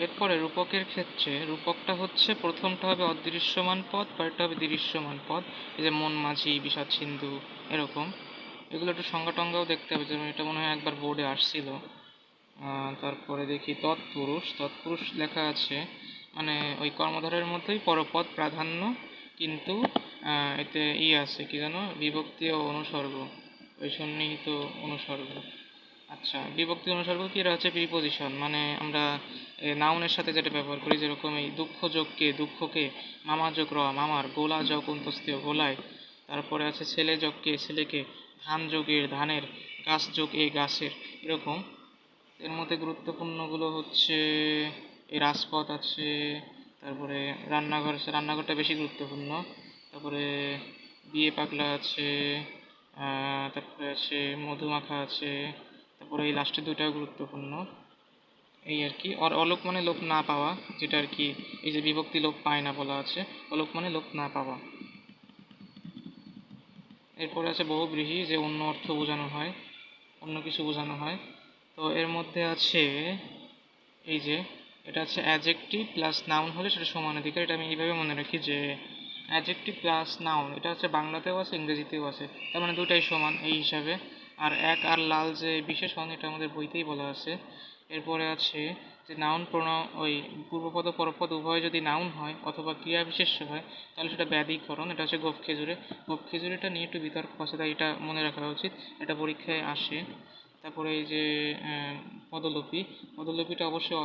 এরপরে রূপকের ক্ষেত্রে রূপকটা হচ্ছে প্রথমটা হবে অদৃশ্যমান পদ, পরেরটা হবে দৃশ্যমান পদ। এই যে মন মাঝি, বিষাদ সিন্ধু, এরকম। এগুলো একটু সংজ্ঞা টঙ্গাও দেখতে হবে, যেমন এটা মনে হয় একবার বোর্ডে আসছিল। তারপরে দেখি তৎপুরুষ। তৎপুরুষ লেখা আছে মানে ওই কর্মধারের মধ্যেই পরপদ প্রাধান্য, কিন্তু এতে আছে কি জানো, বিভক্তি ও অনুসর্গ, ওই সন্নিহিত অনুসর্গ। আচ্ছা, বিভক্তি অনুসর্গ কি, এরা হচ্ছে প্রিপোজিশন, মানে আমরা নাউনের সাথে যেটা ব্যবহার করি, যেরকম এই দুঃখ যোগকে দুঃখকে, মামা যোগ র মামার, গোলা যোগ অন্তস্থীয় গোলায়, তারপরে আছে ছেলে যোগকে ছেলেকে, ধান যোগের ধানের, গাছ যোগ এ গাছের, এরকম। এর মধ্যে গুরুত্বপূর্ণগুলো হচ্ছে এই রাজপথ আছে, তারপরে রান্নাঘর আছে, রান্নাঘরটা বেশি গুরুত্বপূর্ণ, তারপরে বিয়ে পাগলা আছে, তারপরে আছে মধুমাখা আছে, তারপরে এই লাস্টের দুইটাও গুরুত্বপূর্ণ। এই আর কি। আর অলোক মানে লোক না পাওয়া, যেটা আর কি এই যে বিভক্তি লোক পায় না বলা আছে, অলোক মানে লোক না পাওয়া। এরপরে আছে বহুব্রীহি, যে অন্য অর্থ বোঝানো হয়, অন্য কিছু বোঝানো হয়। তো এর মধ্যে আছে এই যে এটা হচ্ছে অ্যাডজেক্টিভ প্লাস নাউন হলে সেটা সমানাধিকার। এটা আমি এইভাবে মনে রাখি যে অ্যাডজেক্টিভ প্লাস নাউন, এটা হচ্ছে বাংলাতেও আছে ইংরেজিতেও আছে, তার মানে দুটাই সমান এই হিসাবে। আর এক আর লাল যে বিশেষণ, এটা আমাদের বইতেই বলা আছে। এরপরে আছে যে নাউন প্রোনাউন, ওই পূর্বপদ পরপদ উভয় যদি নাউন হয় অথবা ক্রিয়া বিশেষ্য হয়, তাহলে সেটা ব্যাধিকরণ। এটা হচ্ছে গোপ খেজুরে। গোপ খেজুরিটা নিয়ে একটু বিতর্ক আছে, তাই এটা মনে রাখা উচিত, এটা পরীক্ষায় আসে। তারপরে এই যে পদলোপী, পদলোপীটা অবশ্যই